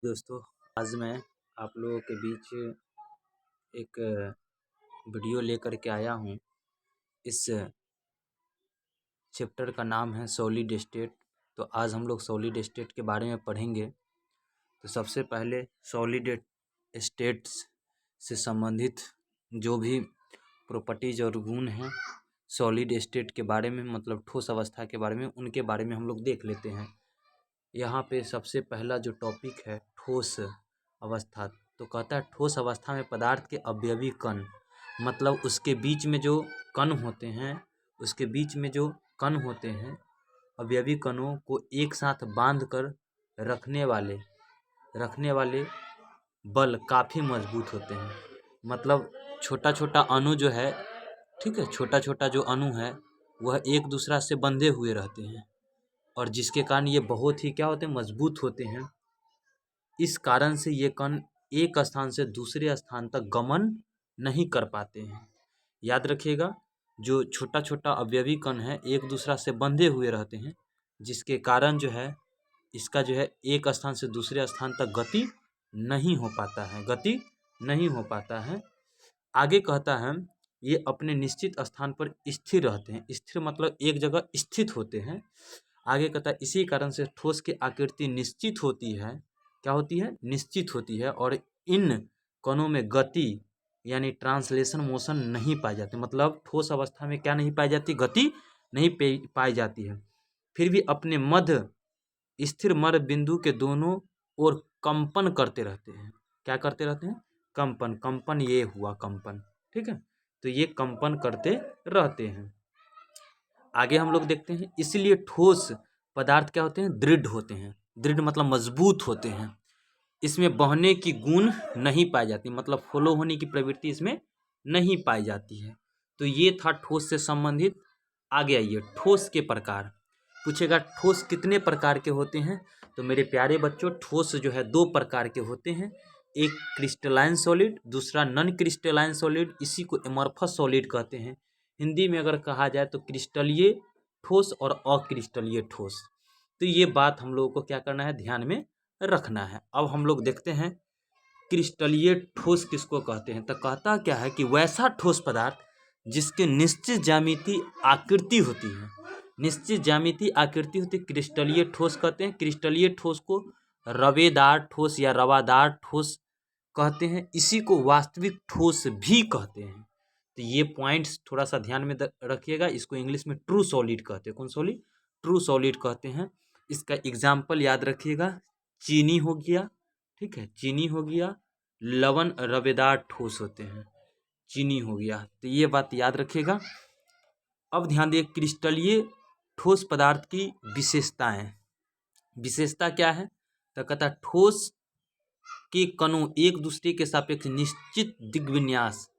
दोस्तों, आज मैं आप लोगों के बीच एक वीडियो लेकर के आया हूँ। इस चैप्टर का नाम है सॉलिड स्टेट। तो आज हम लोग सॉलिड स्टेट के बारे में पढ़ेंगे। तो सबसे पहले सॉलिड स्टेट्स से संबंधित जो भी प्रॉपर्टीज और गुण हैं सॉलिड स्टेट के बारे में, मतलब ठोस अवस्था के बारे में, उनके बारे में हम लोग देख लेते हैं। यहाँ पे सबसे पहला जो टॉपिक है ठोस अवस्था। तो कहता है ठोस अवस्था में पदार्थ के अवयवी कण, मतलब उसके बीच में जो कण होते हैं, उसके बीच में जो कण होते हैं, अवयवी कणों को एक साथ बांध कर रखने वाले बल काफ़ी मजबूत होते हैं। मतलब छोटा छोटा अणु जो है, ठीक है, छोटा छोटा जो अणु है वह एक दूसरा से बंधे हुए रहते हैं और जिसके कारण ये बहुत ही क्या होते हैं, मजबूत होते हैं। इस कारण से ये कण एक स्थान से दूसरे स्थान तक गमन नहीं कर पाते हैं। याद रखिएगा, जो छोटा छोटा अवयवी कण है एक दूसरा से बंधे हुए रहते हैं, जिसके कारण जो है इसका जो है एक स्थान से दूसरे स्थान तक गति नहीं हो पाता है। आगे कहता है ये अपने निश्चित स्थान पर स्थिर रहते हैं। स्थिर मतलब एक जगह स्थित होते हैं। आगे कहता है इसी कारण से ठोस की आकृति निश्चित होती है। क्या होती है? निश्चित होती है। और इन कणों में गति यानी ट्रांसलेशन मोशन नहीं पाई जाती। मतलब ठोस अवस्था में क्या नहीं पाई जाती? गति नहीं पाई जाती है। फिर भी अपने मध्य स्थिर मध्य बिंदु के दोनों ओर कंपन करते रहते हैं। क्या करते रहते हैं? कंपन। ये हुआ कंपन, ठीक है। तो ये कंपन करते रहते हैं। आगे हम लोग देखते हैं, इसलिए ठोस पदार्थ क्या होते हैं? दृढ़ होते हैं। दृढ़ मतलब मजबूत होते हैं। इसमें बहने की गुण नहीं पाई जाती, मतलब फ्लो होने की प्रवृत्ति इसमें नहीं पाई जाती है। तो ये था ठोस से संबंधित। आगे आइए, ठोस के प्रकार पूछेगा, ठोस कितने प्रकार के होते हैं? तो मेरे प्यारे बच्चों, ठोस जो है दो प्रकार के होते हैं। एक क्रिस्टलाइन सॉलिड, दूसरा नॉन क्रिस्टलाइन सॉलिड। इसी को एमॉर्फस सॉलिड कहते हैं। हिंदी में अगर कहा जाए तो क्रिस्टलीय ठोस और अक्रिस्टलीय ठोस। तो ये बात हम लोगों को क्या करना है? ध्यान में रखना है। अब हम लोग देखते हैं क्रिस्टलीय ठोस किसको कहते हैं। तो कहता क्या है कि वैसा ठोस पदार्थ जिसके निश्चित ज्यामिति आकृति होती है, निश्चित ज्यामिति आकृति होती, क्रिस्टलीय ठोस कहते हैं। क्रिस्टलीय ठोस को रवेदार ठोस या रवादार ठोस कहते हैं। इसी को वास्तविक ठोस भी कहते हैं। तो ये पॉइंट्स थोड़ा सा ध्यान में रखिएगा। इसको इंग्लिश में ट्रू सॉलिड कहते हैं। कौन सॉलिड? ट्रू सॉलिड कहते हैं। इसका एग्जाम्पल याद रखिएगा, चीनी हो गया, ठीक है, चीनी हो गया। लवण रवेदार ठोस होते हैं, चीनी हो गया। तो ये बात याद रखिएगा। अब ध्यान दिए, क्रिस्टलीय ठोस पदार्थ की विशेषताएं। विशेषता क्या है? तो कहता है ठोस के कणों एक दूसरे के सापेक्ष निश्चित दिग्विन्यास,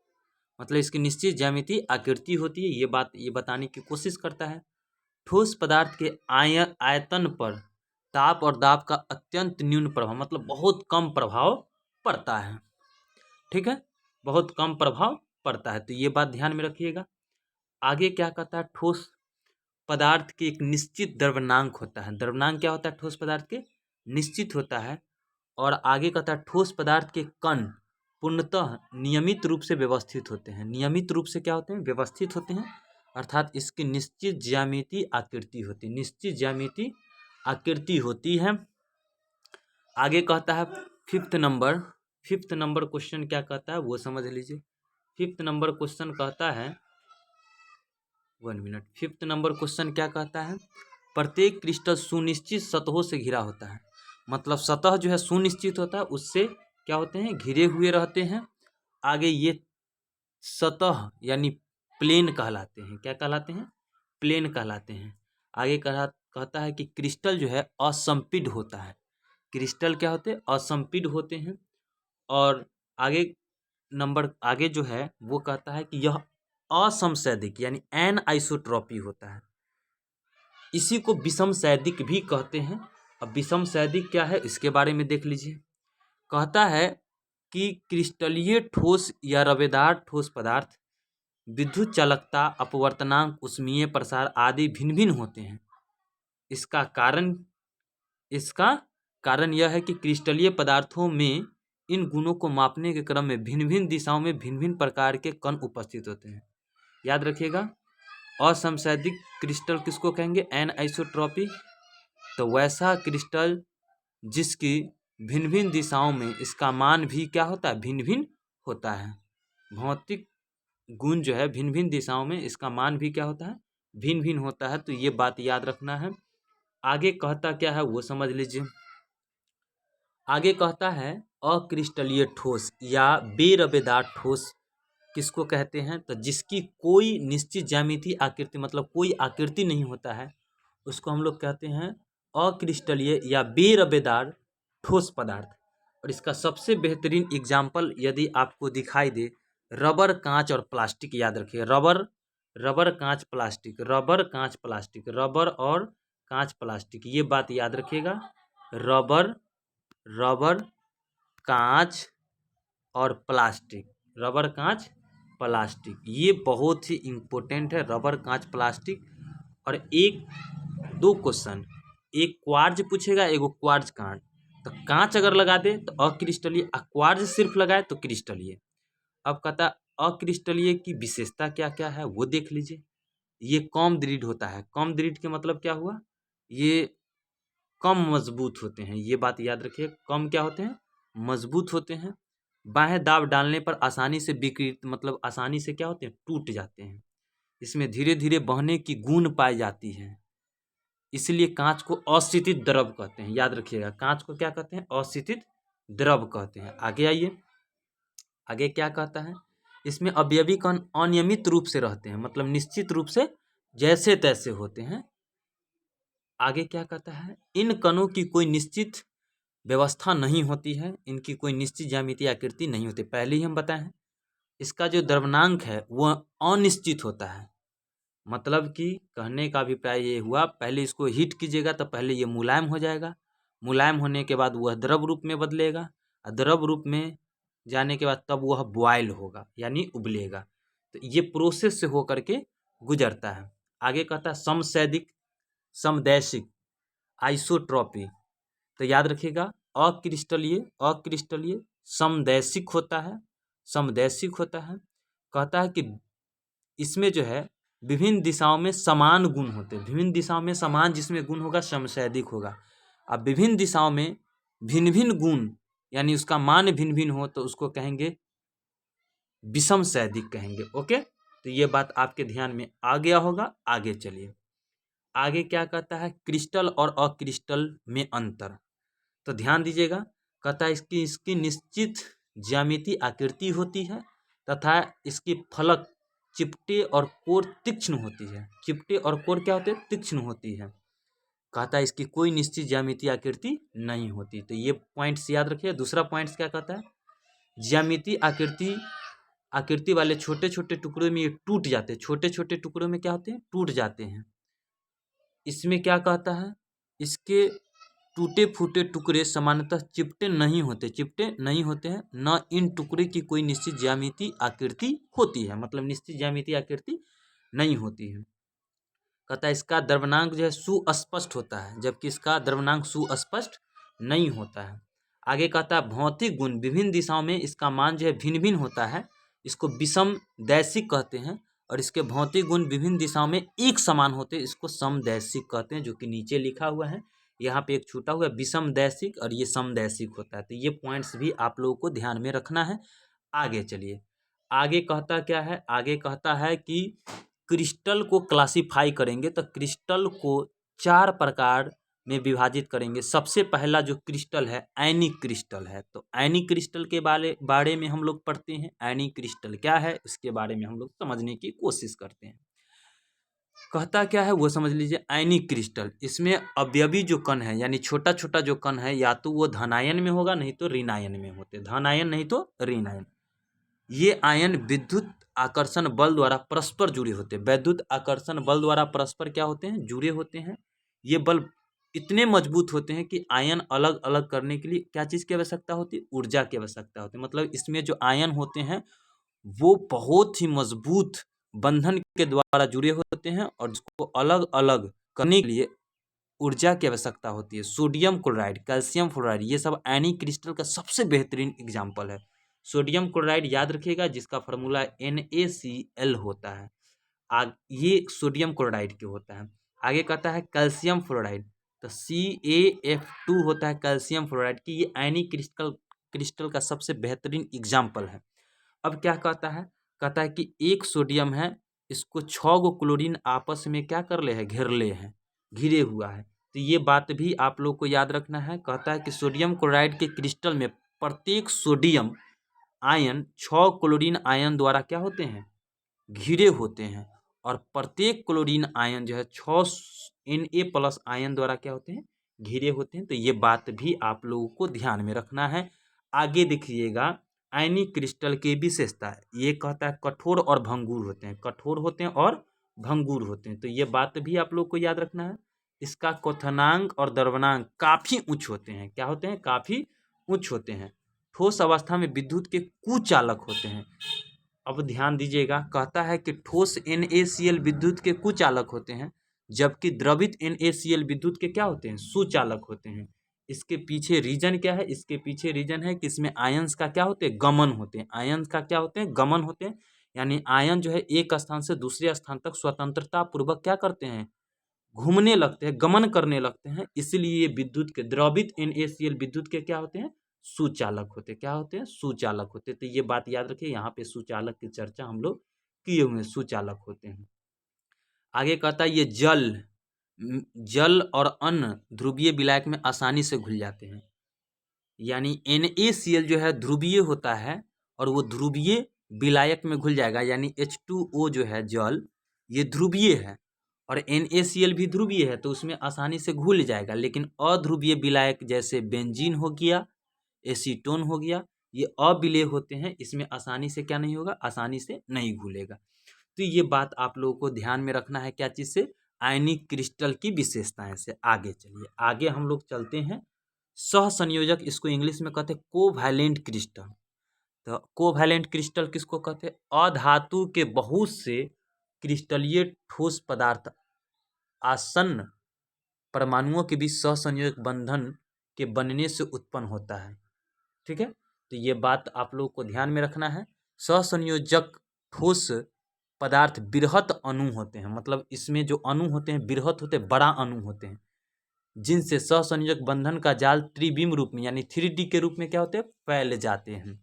मतलब इसकी निश्चित ज्यामिति आकृति होती है। ये बताने की कोशिश करता है। ठोस पदार्थ के आयतन पर ताप और दाब का अत्यंत न्यून प्रभाव, मतलब बहुत कम प्रभाव पड़ता है, ठीक है, बहुत कम प्रभाव पड़ता है। तो ये बात ध्यान में रखिएगा। आगे क्या कहता है? ठोस पदार्थ के एक निश्चित द्रव्यनांक होता है। द्रव्यनांक क्या होता है? ठोस पदार्थ के निश्चित होता है। और आगे कहता है ठोस पदार्थ के कण पूर्णतः नियमित रूप से व्यवस्थित होते हैं। नियमित रूप से क्या होते हैं? व्यवस्थित होते हैं। अर्थात इसकी निश्चित ज्यामिति आकृति होती है। निश्चित ज्यामिति आकृति होती है। आगे कहता है फिफ्थ नंबर क्वेश्चन क्या कहता है वो समझ लीजिए। फिफ्थ नंबर क्वेश्चन कहता है, 1 मिनट। फिफ्थ नंबर क्वेश्चन क्या कहता है? प्रत्येक क्रिस्टल सुनिश्चित सतहों से घिरा होता है। मतलब सतह जो है सुनिश्चित होता है, उससे क्या होते हैं? घिरे हुए रहते हैं। आगे ये सतह यानी प्लेन कहलाते हैं। क्या कहलाते हैं? प्लेन कहलाते हैं। आगे कहता है कि क्रिस्टल जो है असंपीड होता है। क्रिस्टल क्या होते हैं? असंपीड होते हैं। और आगे जो है वो कहता है कि यह असमसैद्धिक यानी एनआइसोट्रॉपी होता है। इसी को विषमसैद्धिक भी कहते हैं। अब विषमसैद्धिक क्या है इसके बारे में देख लीजिए। कहता है कि क्रिस्टलीय ठोस या रवेदार ठोस पदार्थ विद्युत चालकता, अपवर्तनांक, ऊष्मीय प्रसार आदि भिन्न भिन्न होते हैं। इसका कारण यह है कि क्रिस्टलीय पदार्थों में इन गुणों को मापने के क्रम में भिन्न भिन्न दिशाओं में भिन्न भिन्न प्रकार के कण उपस्थित होते हैं। याद रखिएगा, असमसैद्धिक क्रिस्टल किसको कहेंगे? एनआइसोट्रॉपी। तो वैसा क्रिस्टल जिसकी भिन्न भिन्न दिशाओं में इसका मान भी क्या होता है? भिन्न भिन्न होता है। भौतिक गुण जो है भिन्न भिन्न दिशाओं में इसका मान भी क्या होता है? भिन्न भिन्न होता है। तो ये बात याद रखना है। आगे कहता क्या है वो समझ लीजिए। आगे कहता है अक्रिस्टलीय ठोस या बेरबेदार ठोस किसको कहते हैं? तो जिसकी कोई निश्चित ज्यामिति आकृति, मतलब कोई आकृति नहीं होता है, उसको हम लोग कहते हैं अक्रिस्टलीय या बेरबेदार ठोस पदार्थ। और इसका सबसे बेहतरीन एग्जाम्पल यदि आपको दिखाई दे, रबर, कांच और प्लास्टिक। याद रखिए, रबर, कांच, प्लास्टिक, रबर, कांच, प्लास्टिक, रबर और कांच, प्लास्टिक, ये बात याद रखिएगा। रबर, कांच और प्लास्टिक, रबर, कांच, प्लास्टिक, ये बहुत ही इम्पोर्टेंट है। रबर, कांच, प्लास्टिक। और एक दो क्वेश्चन, एक क्वार्ज पूछेगा, एगो क्वार्ज कांच। तो कांच अगर लगा दे तो अक्रिस्टलीय, क्वार्ज सिर्फ लगाए तो क्रिस्टलीय। अब कहता अक्रिस्टलीय की विशेषता क्या क्या है वो देख लीजिए। ये कम दृढ़ होता है। कम दृढ़ के मतलब क्या हुआ? ये कम मजबूत होते हैं। ये बात याद रखिए, कम क्या होते हैं? मजबूत होते हैं। बाहें दाब डालने पर आसानी से विकृत, मतलब आसानी से क्या होते हैं? टूट जाते हैं। इसमें धीरे धीरे बहने की गुण पाई जाती है, इसलिए कांच को अस्थितित द्रव कहते हैं। याद रखिएगा, कांच को क्या कहते हैं? अस्थितित द्रव कहते हैं। आगे आइए, आगे क्या कहता है? इसमें अवयवी कण अनियमित रूप से रहते हैं, मतलब निश्चित रूप से जैसे तैसे होते हैं। आगे क्या कहता है? इन कणों की कोई निश्चित व्यवस्था नहीं होती है, इनकी कोई निश्चित ज्यामितीय आकृति नहीं होती। पहले ही हम बताए हैं, इसका जो द्रव्यनांक है वह अनिश्चित होता है। मतलब कि कहने का अभिप्राय ये हुआ, पहले इसको हीट कीजिएगा तो पहले ये मुलायम हो जाएगा, मुलायम होने के बाद वह द्रव रूप में बदलेगा, और द्रव रूप में जाने के बाद तब वह बॉयल होगा, यानी उबलेगा। तो ये प्रोसेस से होकर के गुजरता है। आगे कहता है समसैद्धिक, समदैशिक, आइसोट्रॉपी। तो याद रखिएगा, अक्रिस्टलीय समदैशिक होता है, समदैशिक होता है। कहता है कि इसमें जो है विभिन्न दिशाओं में समान गुण होते हैं। विभिन्न दिशाओं में समान जिसमें गुण होगा समसैद्धिक होगा। अब विभिन्न दिशाओं में भिन्न भिन्न गुण, यानी उसका मान भिन्न भिन्न हो तो उसको कहेंगे विषमसैद्धिक कहेंगे। ओके, तो ये बात आपके ध्यान में आ गया होगा। आगे चलिए, आगे क्या कहता है? क्रिस्टल और अक्रिस्टल में अंतर। तो ध्यान दीजिएगा, कहता है इसकी निश्चित ज्यामिति आकृति होती है तथा इसकी फलक चिपटे और कोर तीक्ष्ण होती है। चिपटे और कोर क्या होते हैं? तीक्ष्ण होती है। कहता है इसकी कोई निश्चित ज्यामिति आकृति नहीं होती। तो ये पॉइंट्स याद रखिए। दूसरा पॉइंट्स क्या कहता है? ज्यामिति आकृति वाले छोटे छोटे टुकड़ों में ये टूट जाते हैं। छोटे छोटे टुकड़ों में क्या होते हैं? टूट जाते हैं। इसमें क्या कहता है? इसके टूटे फूटे टुकड़े सामान्यतः चिपटे नहीं होते हैं। न इन टुकड़े की कोई निश्चित ज्यामिति आकृति होती है, मतलब निश्चित ज्यामिति आकृति नहीं होती है। कहता है इसका द्रव्यनांक जो है सुस्पष्ट होता है, जबकि इसका द्रव्यनांक सुस्पष्ट नहीं होता है। आगे कहता है भौतिक गुण विभिन्न दिशाओं में इसका मान जो है भिन्न भिन्न होता है, इसको विषमदैशिक कहते हैं। और इसके भौतिक गुण विभिन्न दिशाओं में एक समान होते हैं, इसको समदैशिक कहते हैं, जो कि नीचे लिखा हुआ है। यहाँ पे एक छूटा हुआ है विषमदैशिक और ये समदैशिक होता है। तो ये पॉइंट्स भी आप लोगों को ध्यान में रखना है। आगे चलिए, आगे कहता क्या है? आगे कहता है कि क्रिस्टल को क्लासिफाई करेंगे तो क्रिस्टल को 4 प्रकार में विभाजित करेंगे। सबसे पहला जो क्रिस्टल है आयनिक क्रिस्टल है। तो आयनिक क्रिस्टल के बारे में हम लोग पढ़ते हैं। आयनिक क्रिस्टल क्या है उसके बारे में हम लोग समझने की कोशिश करते हैं। कहता क्या है वो समझ लीजिए। आयनिक क्रिस्टल, इसमें अवयवी जो कण है, यानी छोटा छोटा जो कण है, या तो वो धनायन में होगा नहीं तो ऋणायन में होते। धनायन नहीं तो ऋणायन। ये आयन विद्युत आकर्षण बल द्वारा परस्पर जुड़े होते हैं। विद्युत आकर्षण बल द्वारा परस्पर क्या होते हैं? जुड़े होते हैं। ये बल इतने मजबूत होते हैं कि आयन अलग अलग करने के लिए क्या चीज़ की आवश्यकता होती है? ऊर्जा की आवश्यकता होती है। मतलब इसमें जो आयन होते हैं वो बहुत ही मजबूत बंधन के द्वारा जुड़े होते हैं और उसको अलग अलग करने के लिए ऊर्जा की आवश्यकता होती है। सोडियम क्लोराइड, कैल्शियम फ्लोराइड, ये सब आयनिक क्रिस्टल का सबसे बेहतरीन एग्जाम्पल है। सोडियम क्लोराइड याद रखिएगा, जिसका फार्मूला NaCl होता है। ये सोडियम क्लोराइड के होता है। आगे कहता है कैल्शियम फ्लोराइड, तो CaF2 होता है कैल्शियम फ्लोराइड की। ये आयनिक क्रिस्टल का सबसे बेहतरीन एग्जाम्पल है। अब क्या कहता है कि एक सोडियम है, इसको 6 गो क्लोरीन आपस में क्या कर ले है, घिरे हुआ है। तो ये बात भी आप लोग को याद रखना है। कहता है कि सोडियम क्लोराइड के क्रिस्टल में प्रत्येक सोडियम आयन 6 क्लोरीन आयन द्वारा क्या होते हैं, घिरे होते हैं। और प्रत्येक क्लोरीन आयन जो है 6 Na+ आयन द्वारा क्या होते हैं, घिरे होते हैं। तो ये बात भी आप लोगों को ध्यान में रखना है। आगे देखिएगा आयनिक क्रिस्टल की विशेषता है। ये कहता है कठोर और भंगुर होते हैं, कठोर होते हैं और भंगुर होते हैं। तो ये बात भी आप लोग को याद रखना है। इसका क्वथनांक और द्रवणांक काफी उच्च होते हैं। क्या होते हैं, काफी उच्च होते हैं। ठोस अवस्था में विद्युत के कुचालक होते हैं। अब ध्यान दीजिएगा, कहता है कि ठोस NaCl विद्युत के कुचालक होते हैं, जबकि द्रवित NaCl विद्युत के क्या होते हैं, सुचालक होते हैं। इसके पीछे रीजन क्या है, इसके पीछे रीजन है कि इसमें आयंस का क्या होते हैं, गमन होते हैं। आयंस का क्या होते हैं, गमन होते हैं। यानी आयन जो है एक स्थान से दूसरे स्थान तक स्वतंत्रता पूर्वक क्या करते हैं, घूमने लगते हैं, गमन करने लगते हैं। इसलिए विद्युत के द्रवित NaCl विद्युत के क्या होते हैं, सुचालक होते हैं। क्या होते हैं, सुचालक होते हैं। तो ये बात याद रखिए, यहाँ पे सुचालक की चर्चा हम लोग किए हुए हैं, सुचालक होते हैं। आगे कहता है ये जल और अन्य ध्रुवीय विलायक में आसानी से घुल जाते हैं। यानी NaCl जो है ध्रुवीय होता है और वो ध्रुवीय विलायक में घुल जाएगा। यानी H2O जो है जल, ये ध्रुवीय है और NaCl भी ध्रुवीय है, तो उसमें आसानी से घुल जाएगा। लेकिन अध्रुवीय विलायक जैसे बेंजीन हो गया, एसीटोन हो गया, ये अविलेय होते हैं, इसमें आसानी से क्या नहीं होगा, आसानी से नहीं घुलेगा। तो ये बात आप लोगों को ध्यान में रखना है। क्या चीज़ से, आयनिक क्रिस्टल की विशेषताएं से। आगे चलिए, आगे हम लोग चलते हैं। सहसंयोजक, इसको इंग्लिश में कहते हैं कोवैलेंट क्रिस्टल। तो कोवैलेंट क्रिस्टल किसको कहते हैं, अधातु के बहुत से क्रिस्टलीय ठोस पदार्थ आसन्न परमाणुओं के बीच सहसंयोजक बंधन के बनने से उत्पन्न होता है। ठीक है, तो ये बात आप लोग को ध्यान में रखना है। सहसंयोजक ठोस पदार्थ बृहत अणु होते हैं, मतलब इसमें जो अणु होते हैं बृहत होते हैं, बड़ा अणु होते हैं, जिनसे सहसंयोजक बंधन का जाल त्रिविम रूप में यानी 3D के रूप में क्या होते हैं, फैल जाते हैं।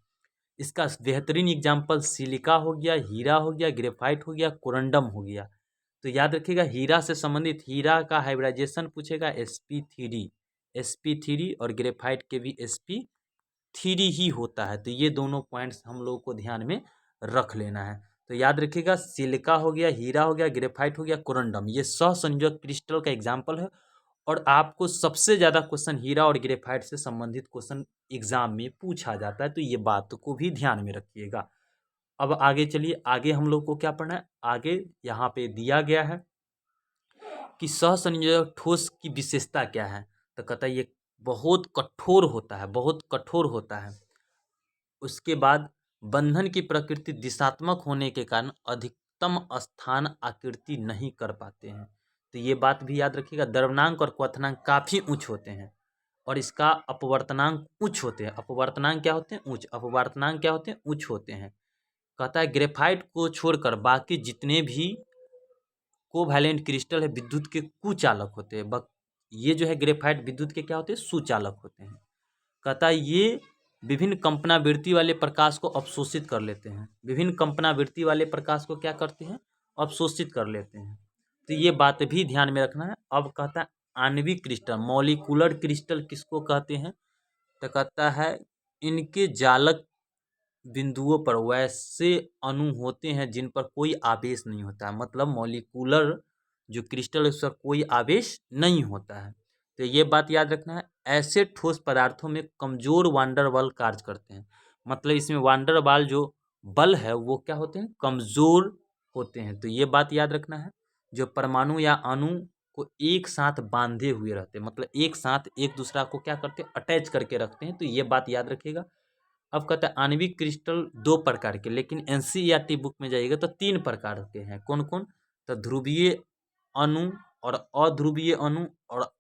इसका बेहतरीन एग्जाम्पल सिलिका हो गया, हीरा हो गया, ग्रेफाइट हो गया, कोरंडम हो गया। तो याद रखिएगा, हीरा से संबंधित, हीरा का हाइब्रिडाइजेशन पूछेगा sp3 और ग्रेफाइट के भी sp3 ही होता है। तो ये दोनों पॉइंट्स हम लोग को ध्यान में रख लेना है। तो याद रखिएगा, सिलिका हो गया, हीरा हो गया, ग्रेफाइट हो गया, कोरंडम, ये सहसंयोजक क्रिस्टल का एग्जाम्पल है। और आपको सबसे ज़्यादा क्वेश्चन हीरा और ग्रेफाइट से संबंधित क्वेश्चन एग्जाम में पूछा जाता है। तो ये बात को भी ध्यान में रखिएगा। अब आगे चलिए, आगे हम लोग को क्या पढ़ना है। आगे यहाँ पे दिया गया है कि सहसंयोजक ठोस की विशेषता क्या है। तो कहता है ये बहुत कठोर होता है, बहुत कठोर होता है। उसके बाद बंधन की प्रकृति दिशात्मक होने के कारण अधिकतम स्थान आकृति नहीं कर पाते हैं। तो ये बात भी याद रखिएगा, द्रव्यनांक और क्वथनांक काफ़ी उच्च होते हैं और इसका अपवर्तनांक उच्च होते हैं। अपवर्तनांक क्या होते हैं, उच्च। अपवर्तनांक क्या होते हैं, उच्च होते हैं। कहता है ग्रेफाइट को छोड़कर बाकी जितने भी कोवैलेंट क्रिस्टल है विद्युत के कुचालक होते हैं। ये जो है ग्रेफाइट विद्युत के क्या होते हैं, सुचालक होते हैं। कहता है ये विभिन्न कंपनावृत्ति वाले प्रकाश को अवशोषित कर लेते हैं। विभिन्न कंपनावृत्ति वाले प्रकाश को क्या करते हैं, अवशोषित कर लेते हैं। तो ये बात भी ध्यान में रखना है। अब कहता है आणविक क्रिस्टल, मॉलिक्यूलर क्रिस्टल किसको कहते हैं। तो कहता है इनके जालक बिंदुओं पर वैसे अणु होते हैं जिन पर कोई आवेश नहीं होता है। मतलब मॉलिक्यूलर जो क्रिस्टल है उस पर कोई आवेश नहीं होता है। तो ये बात याद रखना है। ऐसे ठोस पदार्थों में कमजोर वांडर बल कार्य करते हैं। मतलब इसमें वांडर बल जो बल है वो क्या होते हैं, कमजोर होते हैं। तो ये बात याद रखना है। जो परमाणु या अणु को एक साथ बांधे हुए रहते हैं, मतलब एक साथ एक दूसरा को क्या करते हैं, अटैच करके रखते हैं। तो ये बात याद रखिएगा। अब कहता है आणविक क्रिस्टल 2 प्रकार के, लेकिन NCERT बुक में जाइएगा तो 3 प्रकार के हैं। कौन कौन, तो ध्रुवीय अणु और अध्रुवीय अणु और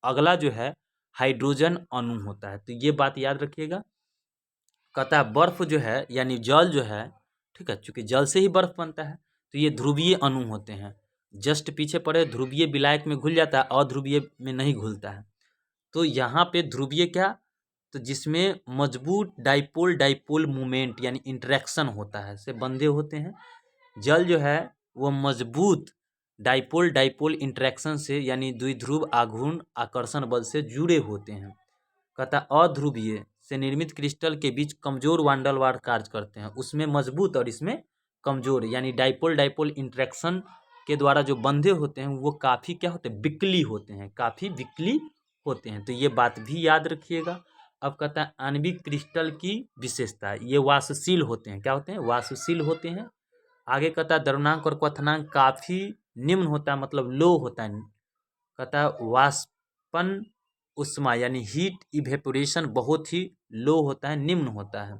अगला जो है हाइड्रोजन अणु होता है। तो ये बात याद रखिएगा। कहता है बर्फ जो है यानी जल जो है, ठीक है, चूंकि जल से ही बर्फ बनता है, तो ये ध्रुवीय अणु होते हैं। जस्ट पीछे पड़े ध्रुवीय विलायक में घुल जाता है, अध्रुवीय में नहीं घुलता है। तो यहाँ पे ध्रुवीय क्या, तो जिसमें मजबूत डाइपोल डाइपोल मूवमेंट यानी इंटरेक्शन होता है से बंधे होते हैं। जल जो है वो मजबूत डाइपोल डाइपोल इंटरेक्शन से यानी द्विध्रुव आघूर्ण आकर्षण बल से जुड़े होते हैं। कहता अध्रुवीय से निर्मित क्रिस्टल के बीच कमजोर वांडलवार कार्य करते हैं, उसमें मजबूत और इसमें कमजोर, यानी डाइपोल डाइपोल इंटरेक्शन के द्वारा जो बंधे होते हैं वो काफ़ी क्या होते हैं, बिकली होते हैं, काफ़ी बिकली होते हैं। तो ये बात भी याद रखिएगा। अब कहता है आणविक क्रिस्टल की विशेषता, ये वाष्पशील होते हैं। क्या होते हैं, वाष्पशील होते हैं। आगे कहता है द्रव्यनांक और क्वथनांक काफ़ी निम्न होता है, मतलब लो होता है। कहता है वाष्पन उष्मा यानी हीट इवेपोरेशन बहुत ही लो होता है, निम्न होता है।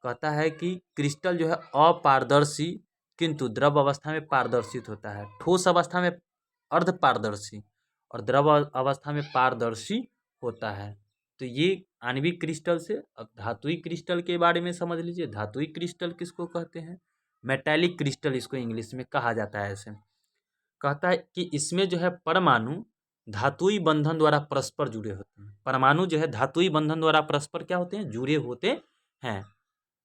कहता है कि क्रिस्टल जो है अपारदर्शी किंतु द्रव अवस्था में पारदर्शित होता है, ठोस अवस्था में अर्धपारदर्शी और द्रव अवस्था में पारदर्शी होता है। तो ये आणविक क्रिस्टल से। अब धातुई क्रिस्टल के बारे में समझ लीजिए। धातुई क्रिस्टल किसको कहते हैं, मेटालिक क्रिस्टल इसको इंग्लिश में कहा जाता है। ऐसे कहता है कि इसमें जो है परमाणु धातुई बंधन द्वारा परस्पर जुड़े होते हैं। परमाणु जो है धातुई बंधन द्वारा परस्पर क्या होते हैं, जुड़े होते हैं।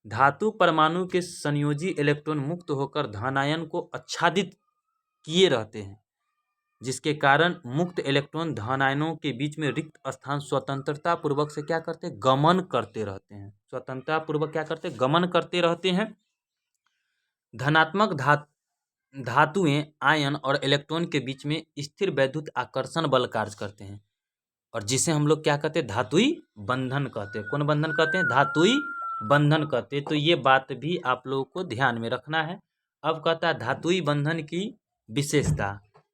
धातु परमाणु के संयोजी इलेक्ट्रॉन मुक्त होकर धनायन को आच्छादित किए रहते हैं, जिसके कारण मुक्त इलेक्ट्रॉन धनायनों के बीच में रिक्त स्थान स्वतंत्रता पूर्वक से क्या करते हैं, गमन करते रहते हैं। स्वतंत्रता पूर्वक क्या करते हैं, गमन करते रहते हैं। धनात्मक धातुएं आयन और इलेक्ट्रॉन के बीच में स्थिर वैद्युत आकर्षण बल कार्य करते हैं, और जिसे हम लोग क्या कहते हैं, धातुई बंधन कहते हैं। कौन बंधन कहते हैं, धातुई बंधन कहते हैं। तो ये बात भी आप लोगों को ध्यान में रखना है। अब कहता है धातुई बंधन की विशेषता,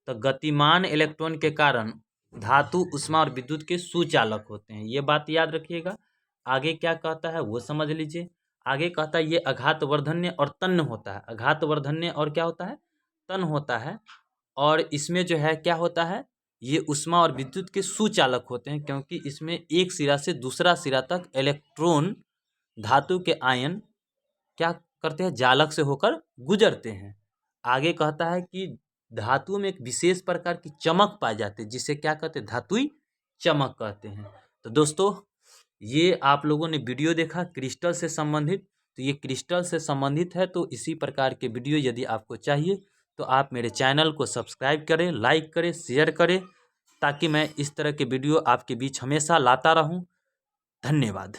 तो गतिमान इलेक्ट्रॉन के कारण धातु उष्मा और विद्युत के सुचालक होते हैं, ये बात याद रखिएगा। आगे क्या कहता है वो समझ लीजिए। आगे कहता है ये आघातवर्धन्य और तन्य होता है। आघातवर्धन्य और क्या होता है, तन होता है। और इसमें जो है क्या होता है, ये उष्मा और विद्युत के सुचालक होते हैं, क्योंकि इसमें एक सिरा से दूसरा सिरा तक इलेक्ट्रॉन धातु के आयन क्या करते हैं, जालक से होकर गुजरते हैं। आगे कहता है कि धातु में एक विशेष प्रकार की चमक पाई जाती है, जिसे क्या कहते हैं, धातुई चमक कहते हैं। तो दोस्तों ये आप लोगों ने वीडियो देखा क्रिस्टल से संबंधित। तो ये क्रिस्टल से संबंधित है। तो इसी प्रकार के वीडियो यदि आपको चाहिए तो आप मेरे चैनल को सब्सक्राइब करें, लाइक करें, शेयर करें, ताकि मैं इस तरह के वीडियो आपके बीच हमेशा लाता रहूं। धन्यवाद।